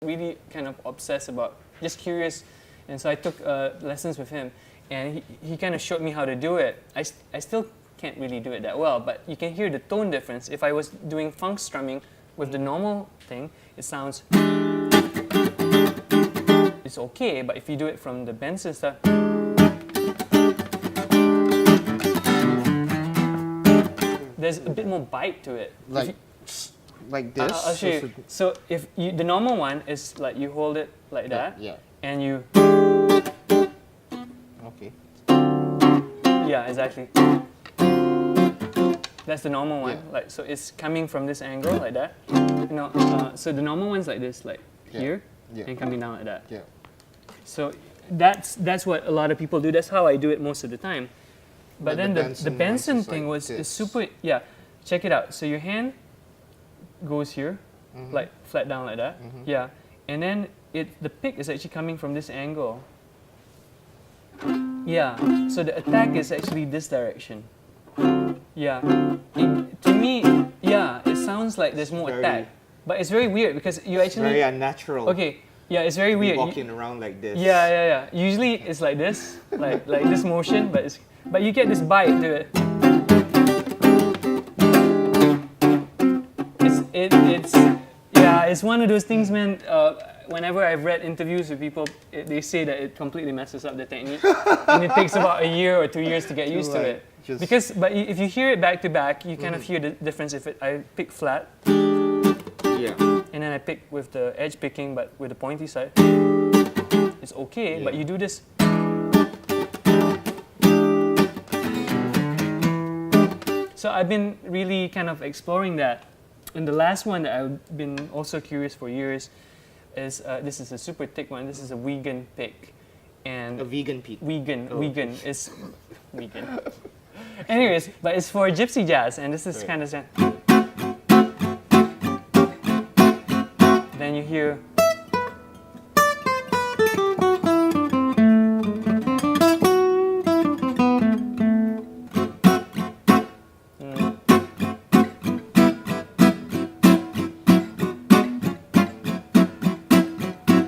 really kind of obsessed about, just curious, and so I took lessons with him, and he kind of showed me how to do it. I still can't really do it that well, but you can hear the tone difference. If I was doing funk strumming with the normal thing, it sounds, it's okay, but if you do it from the Benson stuff, there's a bit more bite to it. Like this? I'll show you. So if you, the normal one is like you hold it like that, yeah. and you, Okay. yeah, exactly. That's the normal one. Yeah. Like, so it's coming from this angle like that. So the normal one's like this, like here, and coming down like that. Yeah. So that's what a lot of people do. That's how I do it most of the time. But then the Benson thing was is super. Yeah, check it out. So your hand goes here, like flat down like that. Yeah, and then the pick is actually coming from this angle. Yeah, so the attack is actually this direction. Yeah, to me, yeah, it sounds like there's more attack, but it's very weird because you actually very unnatural. Okay, yeah, it's very weird. Walking around like this. Yeah. Usually it's like this, like this motion, but you get this bite to it. It's one of those things, man. Whenever I've read interviews with people, they say that it completely messes up the technique, and it takes about a year or 2 years to get used to it. But if you hear it back to back, you kind of hear the difference. If I pick flat, and then I pick with the edge picking, but with the pointy side, it's okay. But you do this. So I've been really kind of exploring that. And the last one that I've been also curious for years is this is a super thick one. This is a vegan pick, and a vegan pick. Vegan is vegan. Anyways, but it's for gypsy jazz, and this is kind of. Then you hear.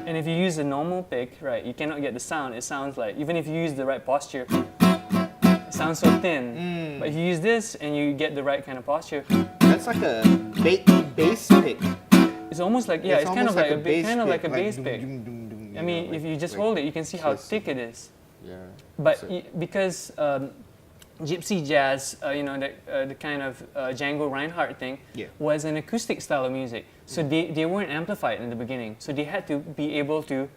If you use a normal pick, right, you cannot get the sound. It sounds like, even if you use the right posture, it sounds so thin. But if you use this and you get the right kind of posture, that's like a bass pick. It's almost like, it's kind of like a bass pick. I mean, if you just hold it, you can see how thick it is. Yeah. But because gypsy jazz, the kind of Django Reinhardt thing, was an acoustic style of music. So they weren't amplified in the beginning. So they had to be able to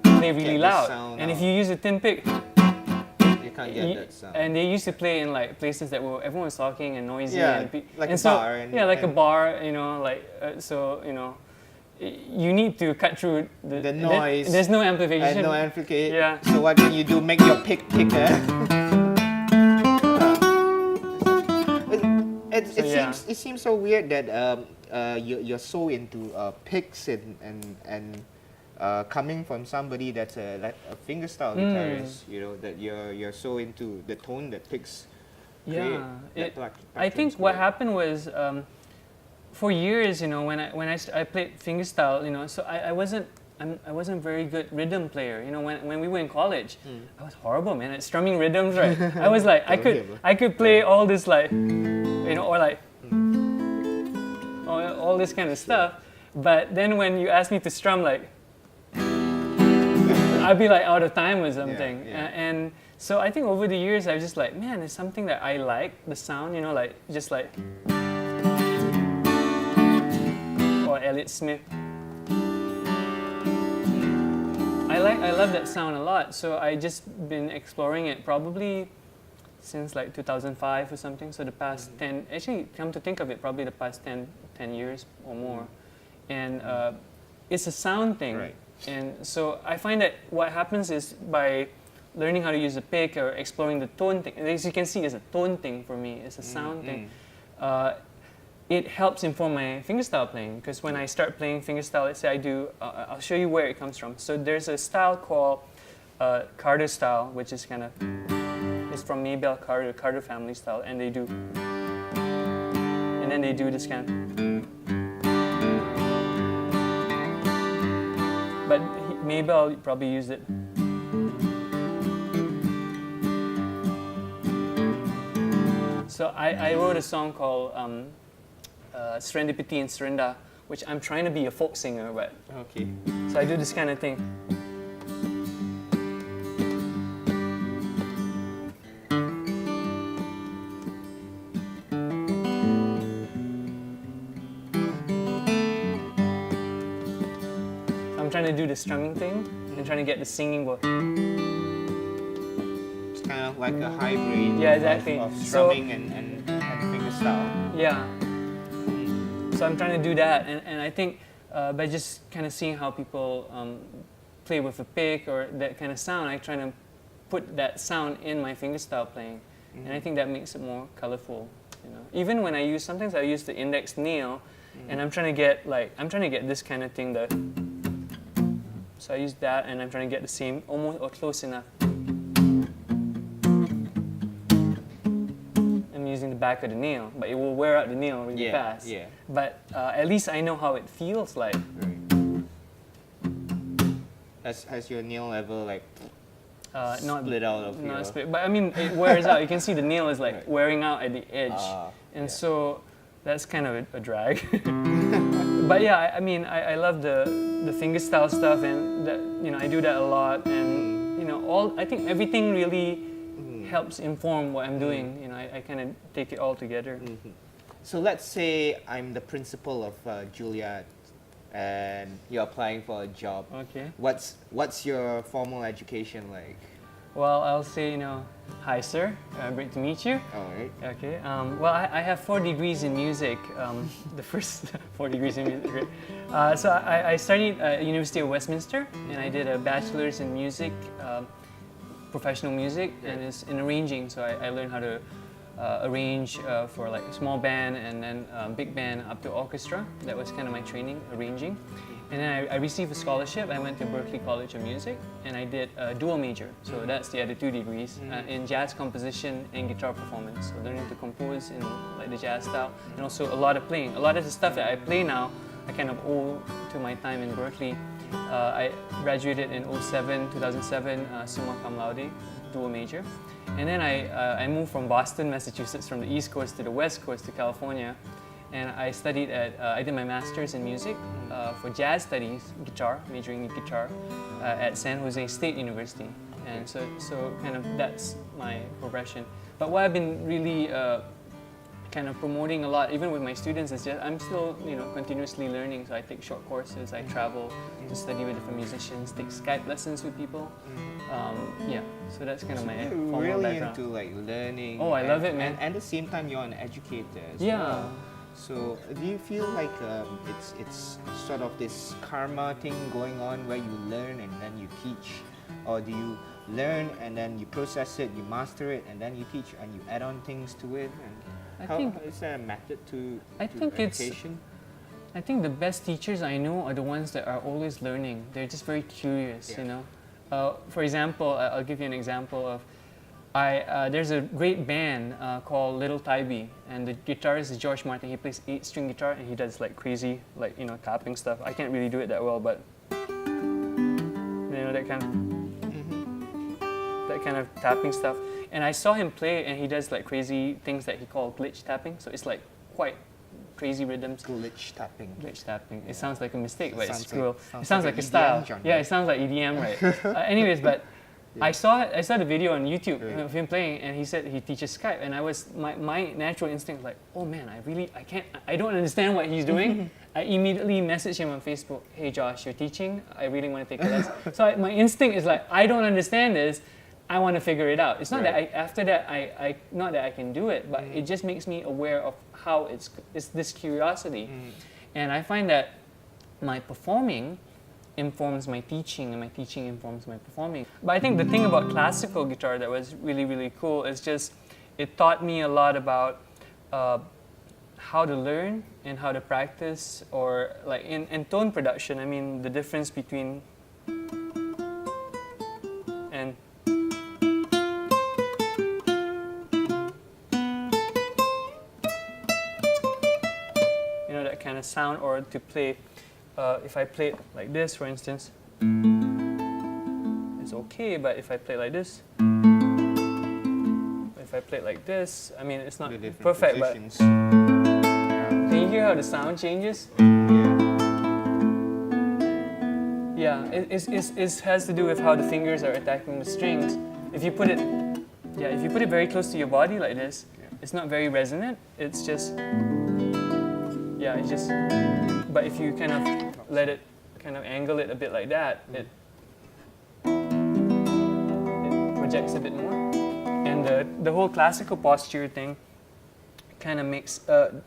play really loud. And if you use a thin pick, you can't get that sound. And they used to play in like places that everyone was talking and noisy. Like a bar. Like a bar, you need to cut through the noise. There's no amplification. No amplification. Yeah. So what can you do? Make your pick thicker. It seems so weird that you're so into picks and coming from somebody that's like a fingerstyle guitarist, that you're so into the tone that picks. I think what happened was for years, when I played fingerstyle, so I wasn't very good rhythm player. When we were in college, I was horrible, man, at strumming rhythms. Right, I was like, I could play all this like, or like all this kind of stuff. But then when you ask me to strum, like, I'd be like out of time or something. And so I think over the years, I was just like, man, it's something that I like, the sound, like just like, or Elliott Smith. I love that sound a lot, so I just been exploring it probably since like 2005 or something. So the past 10, actually come to think of it, probably the past 10 years or more. And it's a sound thing. Right. And so I find that what happens is by learning how to use a pick or exploring the tone thing, as you can see, it's a tone thing for me, it's a sound thing. It helps inform my fingerstyle playing, because when I start playing fingerstyle, let's say I do, I'll show you where it comes from. So there's a style called Carter style, which is kind of, it's from Maybelle Carter, Carter family style, and they do, and then they do this kind of, but Maybelle probably used it. So I wrote a song called Serendipity and Serinda, which I'm trying to be a folk singer, but Okay. so I do this kind of thing. I'm trying to do the strumming thing and trying to get the singing voice. It's kind of like a hybrid Yeah, exactly. of So- strumming and fingerstyle. Yeah. So I'm trying to do that, and I think by just kind of seeing how people play with a pick or that kind of sound, I try to put that sound in my fingerstyle playing, and I think that makes it more colorful. You know, even when sometimes I use the index nail, and I'm trying to get this kind of thing that. So I use that, and I'm trying to get the same, almost or close enough. I'm using the back of the nail, but it will wear out the nail really fast. Yeah. But at least I know how it feels like. Right. Has your nail ever like Not split out of your... not split, but I mean it wears out. You can see the nail is like Right. wearing out at the edge, and yeah. so that's kind of a drag. But yeah, I mean I love the fingerstyle stuff, and that, you know, I do that a lot, and you know, I think everything really helps inform what I'm doing. You know, I kind of take it all together. So let's say I'm the principal of Juilliard, and you're applying for a job. Okay. What's your formal education like? Well, I'll say, you know, hi sir, great to meet you. All right. Okay. Well, I have 4 degrees in music. The first 4 degrees in music. Great. So I studied at University of Westminster, and I did a bachelor's in music, professional music, and it's in arranging. So I learned how to arrange for like a small band and then big band up to orchestra. That was kind of my training, arranging. And then I received a scholarship. I went to Berklee College of Music, and I did a dual major. So that's the other 2 degrees in jazz composition and guitar performance. So learning to compose in like the jazz style, and also a lot of playing. A lot of the stuff that I play now, I kind of owe to my time in Berklee. I graduated in 2007, summa cum laude, dual major. And then I moved from Boston, Massachusetts, from the East Coast to the West Coast to California. And I studied I did my master's in music for jazz studies, guitar, majoring in guitar, at San Jose State University. And so kind of that's my progression. But what I've been really kind of promoting a lot, even with my students, is just I'm still, you know, continuously learning. So I take short courses, I travel to study with different musicians, take Skype lessons with people. Yeah, so that's kind of my You're formal really background. into like learning. Oh, I love it, man. And at the same time, you're an educator as Yeah. well. So do you feel like it's sort of this karma thing going on where you learn and then you teach, or do you learn and then you process it, you master it, and then you teach and you add on things to it? And is there a method to education? I think the best teachers I know are the ones that are always learning. They're just very curious, you know. For example, I'll give you an example of, there's a great band called Little Tybee, and the guitarist is George Martin. He plays 8-string guitar, and he does like crazy, like, you know, tapping stuff. I can't really do it that well, but you know, that kind of tapping stuff. And I saw him play, and he does like crazy things that he called glitch tapping. So it's like quite crazy rhythms. Glitch tapping. Glitch tapping. It sounds like a mistake, but it's Sounds cool. like- It sounds like a EDM style. genre. Yeah, it sounds like EDM, right? Anyways, but I saw the video on YouTube of him playing, and he said he teaches Skype, and my natural instinct was like, oh man, I don't understand what he's doing. I immediately messaged him on Facebook, hey Josh, you're teaching, I really want to take a lesson. So my instinct is like, I don't understand this, I want to figure it out. It's not that not that I can do it, but it just makes me aware of how it's this curiosity. And I find that my performing informs my teaching, and my teaching informs my performing. But I think the thing about classical guitar that was really, really cool is just it taught me a lot about how to learn and how to practice, or like in tone production. I mean, the difference between and you know, that kind of sound, or to play. If I play it like this, for instance, it's okay, but if I play like this, if I play like this, I mean, it's not The different perfect, positions. but can you hear how the sound changes? Yeah, it has to do with how the fingers are attacking the strings. If you put it, if you put it very close to your body like this, it's not very resonant. It's just, it's just. But if you kind of let it, kind of angle it a bit like that, it projects a bit more. And the whole classical posture thing kind of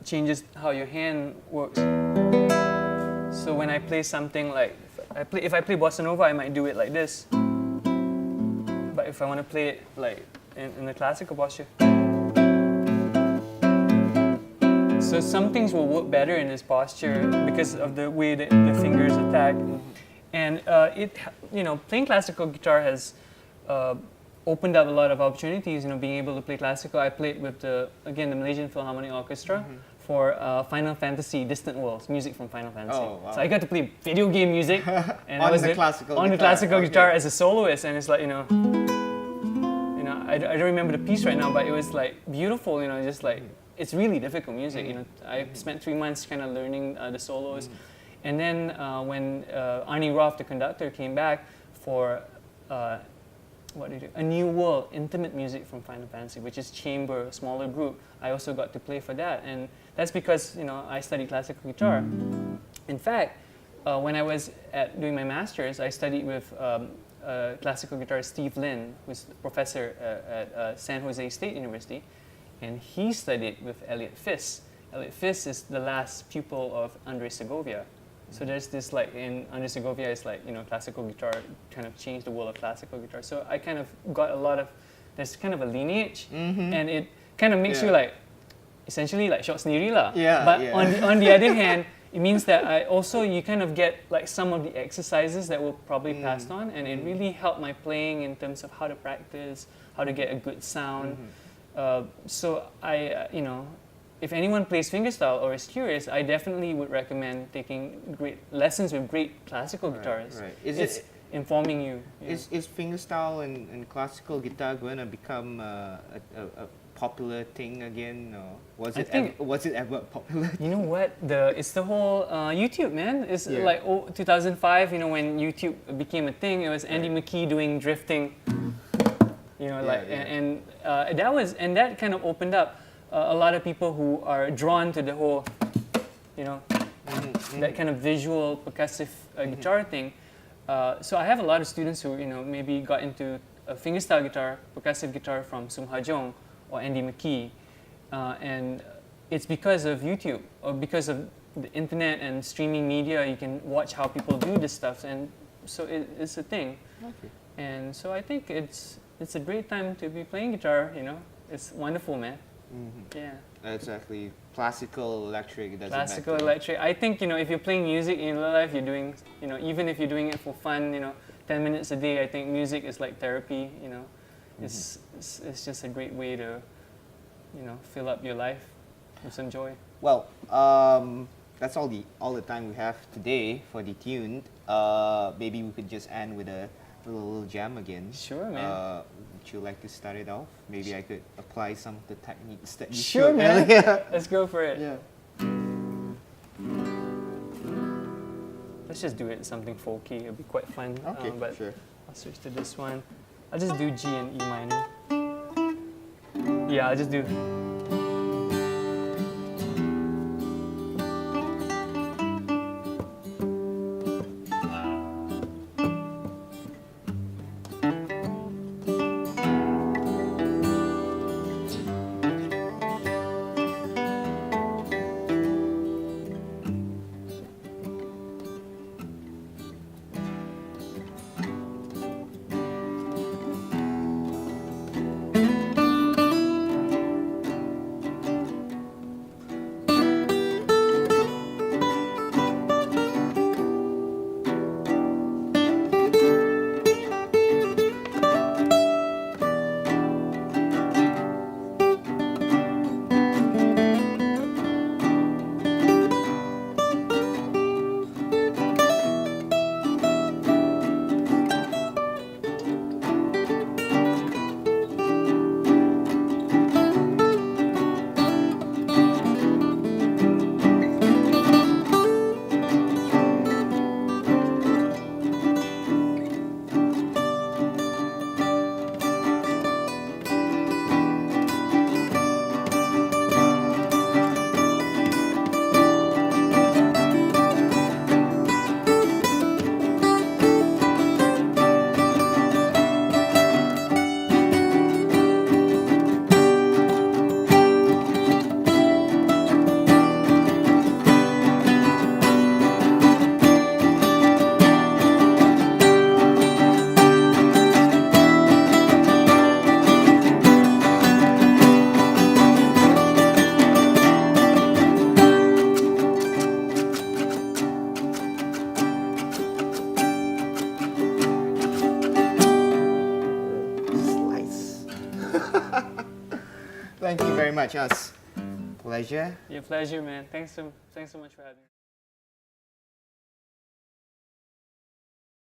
changes how your hand works. So when I play something like, if I play bossa nova, I might do it like this. But if I want to play it like in the classical posture, so some things will work better in this posture because of the way that the fingers attack. And playing classical guitar has opened up a lot of opportunities. Being able to play classical. I played with the Malaysian Philharmonic Orchestra for Final Fantasy Distant Worlds, music from Final Fantasy. Oh, wow. So I got to play video game music and On the classical guitar as a soloist, and it's like I don't remember the piece right now, but it was like beautiful. Just like it's really difficult music. I spent 3 months kind of learning the solos, and then when Arnie Roth, the conductor, came back for A New World, intimate music from Final Fantasy, which is chamber, a smaller group. I also got to play for that, and that's because I studied classical guitar. In fact, when I was doing my master's, I studied with classical guitarist Steve Lin, who's a professor at San Jose State University, and he studied with Elliot Fiss. Elliot Fiss is the last pupil of Andres Segovia. So there's this Andres Segovia is classical guitar kind of changed the world of classical guitar. So I kind of got there's kind of a lineage, and it kind of makes you essentially shot sendiri lah. But on the other hand, it means that you kind of get some of the exercises that were probably passed on, and it really helped my playing in terms of how to practice, how to get a good sound. So if anyone plays fingerstyle or is curious, I definitely would recommend taking great lessons with great classical guitarists. Right. It's informing you. Is fingerstyle and classical guitar going to become a popular thing again, or was it ever popular? You know what? It's the whole YouTube, man. It's 2005. When YouTube became a thing, it was Andy McKee doing drifting. That kind of opened up a lot of people who are drawn to the whole, that kind of visual percussive guitar thing. So I have a lot of students who maybe got into a fingerstyle guitar, percussive guitar from Sung Ha Jung or Andy McKee, and it's because of YouTube or because of the internet and streaming media. You can watch how people do this stuff, and so it's a thing. Okay. And so I think it's a great time to be playing guitar. It's wonderful, man. Yeah. Exactly. Classical, electric, doesn't Classical, matter. electric. I think if you're playing music in real life, you're doing even if you're doing it for fun, 10 minutes a day. I think music is like therapy. It's just a great way to fill up your life with some joy. Well, that's all the time we have today for DETUNED. Maybe we could just end with a little jam again. Sure, man. Would you like to start it off? Maybe I could apply some of the techniques that you Sure, showed man. earlier. Let's go for it. Yeah. Let's just do it something folky. It'll be quite fun. Okay, but sure. I'll switch to this one. I'll just do G and E minor. Yeah, I'll just do. Thank you very much. Us. Pleasure. Your pleasure, man. Thanks so much for having me.